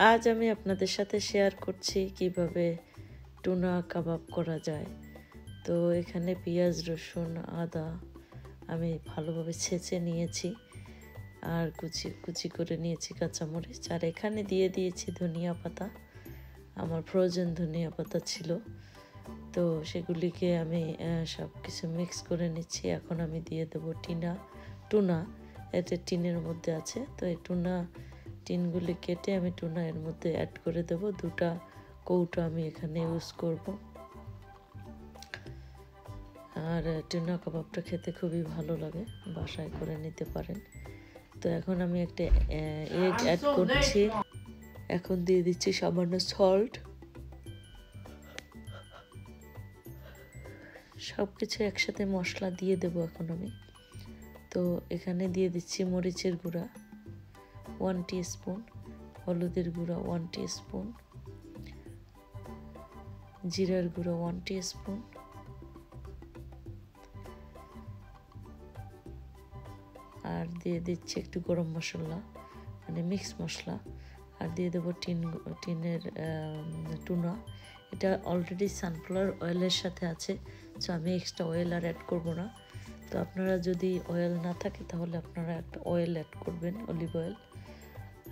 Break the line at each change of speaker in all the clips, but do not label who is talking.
আজ আমি আপনাদের সাথে শেয়ার করছি কিভাবে টুনা কাবাব করা যায়। তো এখানে পেঁয়াজ, রসুন, আদা আমি ভালোভাবে ছেঁচে নিয়েছি, আর কুচি কুচি করে নিয়েছি কাঁচামরিচ, আর এখানে দিয়ে দিয়েছি ধনিয়া পাতা। আমার ফ্রোজেন ধনিয়া পাতা ছিল, তো সেগুলিকে আমি সব কিছু মিক্স করে নিচ্ছি। এখন আমি দিয়ে দেবো টুনা। এটা টিনের মধ্যে আছে, তো এই টিনগুলি কেটে আমি টুনা এর মধ্যে অ্যাড করে দেবো। 2টা কৌটো আমি এখানে ইউজ করব। আর টুনা কাবাবটা খেতে খুবই ভালো লাগে, বাসায় করে নিতে পারেন। তো এখন আমি একটা এগ অ্যাড করছি। এখন দিয়ে দিচ্ছি সামান্য সল্ট। সব কিছু একসাথে মশলা দিয়ে দেব এখন আমি। তো এখানে দিয়ে দিচ্ছি মরিচের গুঁড়া 1 টিস্পুন, হলুদের গুঁড়া 1 টিস্পুন, জিরার গুঁড়ো 1 টিস্পুন, আর দিয়ে দিচ্ছি একটু গরম মশলা মানে মিক্স মশলা, আর দিয়ে দেবো টিনের টুনা। এটা অলরেডি সানফ্লাওয়ার অয়েলের সাথে আছে, তো আমি এক্সট্রা অয়েল আর অ্যাড করবো না। তো আপনারা যদি অয়েল না থাকে তাহলে আপনারা একটা অয়েল অ্যাড করবেন, অলিভ অয়েল,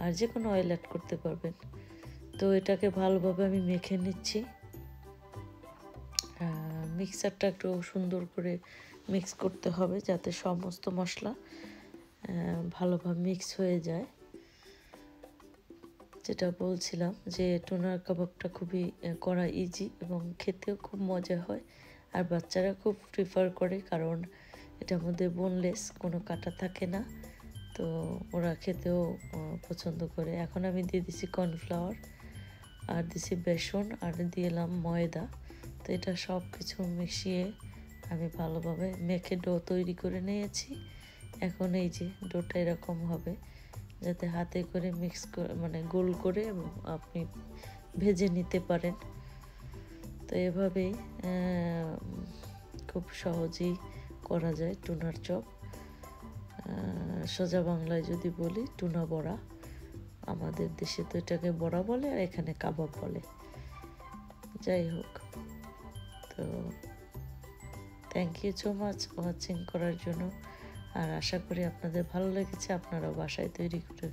আর যে কোনো অয়েল অ্যাড করতে পারবেন। তো এটাকে ভালোভাবে আমি মেখে নিচ্ছি। মিক্সারটা একটু সুন্দর করে মিক্স করতে হবে যাতে সমস্ত মশলা ভালোভাবে মিক্স হয়ে যায়। যেটা বলছিলাম যে টুনার কাবাবটা খুবই করা ইজি এবং খেতেও খুব মজা হয়, আর বাচ্চারা খুব প্রিফার করে কারণ এটার মধ্যে বোনলেস, কোনো কাটা থাকে না, তো ওরা খেতেও পছন্দ করে। এখন আমি দিয়ে দিছি কর্নফ্লাওয়ার, আর দিছি বেসন, আর দিলাম ময়দা। তো এটা সব কিছু মিশিয়ে আমি ভালোভাবে মেখে ডো তৈরি করে নিয়েছি। এখন এই যে ডোটা এরকম হবে, যাতে হাতে করে মিক্স করে মানে গোল করে আপনি ভেজে নিতে পারেন। তো এভাবেই খুব সহজেই করা যায় টুনার চপ। সোজা বাংলায় যদি বলি টুনা বড়া, আমাদের দেশে তো এটাকে বড়া বলে, আর এখানে কাবাব বলে। যাই হোক, তো thank you so much watching করার জন্য, আর আশা করি আপনাদের ভালো লেগেছে। আপনারাও বাসায় তৈরি করে